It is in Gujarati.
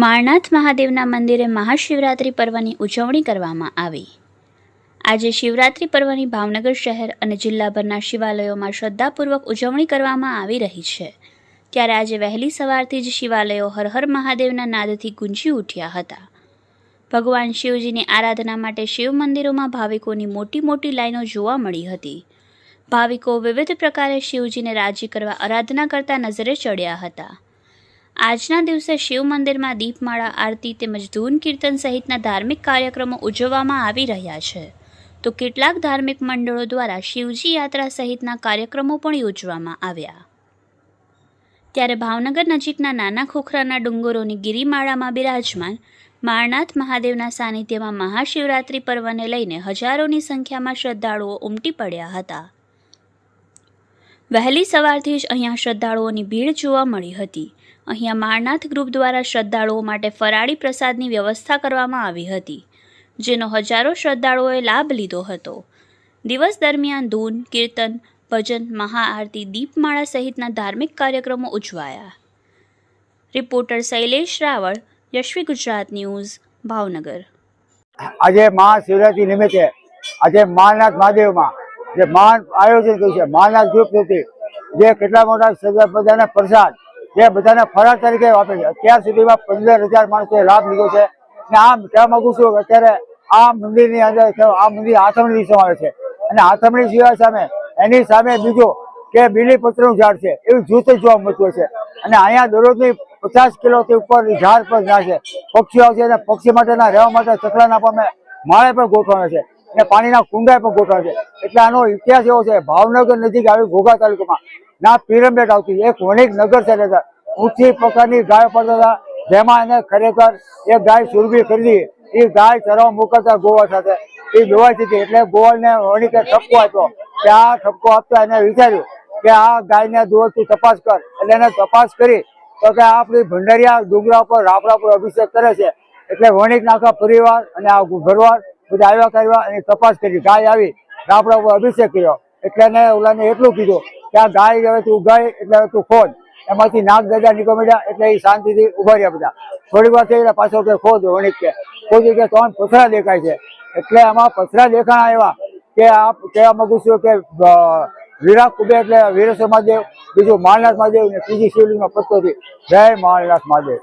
માળનાથ મહાદેવના મંદિરે મહાશિવરાત્રિ પર્વની ઉજવણી કરવામાં આવી। આજે શિવરાત્રિ પર્વની ભાવનગર શહેર અને જિલ્લાભરના શિવાલયોમાં શ્રદ્ધાપૂર્વક ઉજવણી કરવામાં આવી રહી છે। ત્યારે આજે વહેલી સવારથી જ શિવાલયો હર હર મહાદેવના નાદથી ગુંજી ઉઠ્યા હતા। ભગવાન શિવજીની આરાધના માટે શિવ મંદિરોમાં ભાવિકોની મોટી મોટી લાઈનો જોવા મળી હતી। ભાવિકો વિવિધ પ્રકારે શિવજીને રાજી કરવા આરાધના કરતા નજરે ચડ્યા હતા। આજના દિવસે શિવ મંદિરમાં દીપમાળા આરતી તેમજ ધૂન કીર્તન સહિતના ધાર્મિક કાર્યક્રમો ઉજવવામાં આવી રહ્યા છે, તો કેટલાક ધાર્મિક મંડળો દ્વારા શિવજી યાત્રા સહિતના કાર્યક્રમો પણ યોજવામાં આવ્યા। ત્યારે ભાવનગર નજીકના નાના ખોખરાના ડુંગરોની ગિરિમાળામાં બિરાજમાન માળનાથ મહાદેવના સાનિધ્યમાં મહાશિવરાત્રિ પર્વને લઈને હજારોની સંખ્યામાં શ્રદ્ધાળુઓ ઉમટી પડ્યા હતા। વહેલી સવારથી જ અહીંયા શ્રદ્ધાળુઓની ભીડ જોવા મળી હતી। અહીંયા માળનાથ ગ્રુપ દ્વારા શ્રદ્ધાળુઓ માટે ફરાળી પ્રસાદની વ્યવસ્થા કરવામાં આવી હતી, જેનો હજારો શ્રદ્ધાળુઓએ લાભ લીધો હતો। દિવસ દરમિયાન ધૂન, કીર્તન, ભજન, મહાઆરતી, દીપમાળા સહિતના ધાર્મિક કાર્યક્રમો ઉજવાયા। Reporter Shailesh Raval, Yashvi Gujarat news, Bhavnagar. આજે મહાશિવરાત્રી નિમિત્તે આજે માળનાથ મહાદેવમાં જે મહાન આયોજન કર્યું છે માળનાથ ગ્રુપ તરફથી, જે કેટલા મોટા બધાને પ્રસાદ જે બધાને ફરાળ તરીકે આપે છે। અત્યાર સુધીમાં 15,000 માણસોએ લાભ લીધો છે। અને આમ કહેવા માંગુ છું કે અત્યારે આ મંદિરની અંદર આ મંદિર આથમણી દિવસમાં આવે છે, અને આથમણી સિવાય સામે એની સામે બીજો કે બીલીપત્રનું ઝાડ છે, એવું જૂથ જોવા મળતું છે। અને અહીંયા દરરોજની 50 કિલોથી ઉપર ઝાડ પર જાય છે, પક્ષીઓ આવશે અને પક્ષી માટેના રહેવા માટે ચકલાના પણ માળે પણ ગોઠવાના છે અને પાણીના કુંડા પણ ગોઠવાના છે। એટલે આનો ઇતિહાસ એવો છે, ભાવનગર નજીક આવી ઘોઘા તાલુકામાં ના પિરમબેટ આવતી એક વણિક નગર છે, ઊંચી પ્રકારની ગાયો પડતા હતા, જેમાં એને ખરેખર એક ગાય સુરભી ખરીદી, એ ગાય ચરવા મોકલતા ગોવાળ સાથે એ જોવાઈ હતી। એટલે ગોવાળને વણિકે ઠપકો આપ્યો કે આ ઠપકો આપતા એને વિચાર્યું કે આ ગાયને દૂરથી તપાસ કર। એટલે એને તપાસ કરી તો કે આપણી ભંડારીયા ડુંગરા પર રાપડા પર અભિષેક કરે છે। એટલે વણિકના આખા પરિવાર અને આ ઘરવાર બધા આવ્યા કરવા અને તપાસ કરી, ગાય આવી રાપડા પર અભિષેક કર્યો। એટલે એને ઓલાને એટલું કીધું કે આ ગાય હવે તું ગાય એટલે તું ખોદ। એમાંથી નાગ ગજા નીકળી મળ્યા એટલે એ શાંતિથી ઉભા રહ્યા બધા। થોડી વાર થઈ પાછો કે ખોદ, વણિક કે ખોદી કે તો પથરા દેખાય છે। એટલે આમાં પથરા દેખાણા એવા કે આ કહેવા માંગુ છું કે વીરા કુબે એટલે વીરેશ્વર મહાદેવ, બીજું માળનાથ મહાદેવ ને ત્રીજી શિવલિંગમાં પત્તોથી। જય માળનાથ મહાદેવ।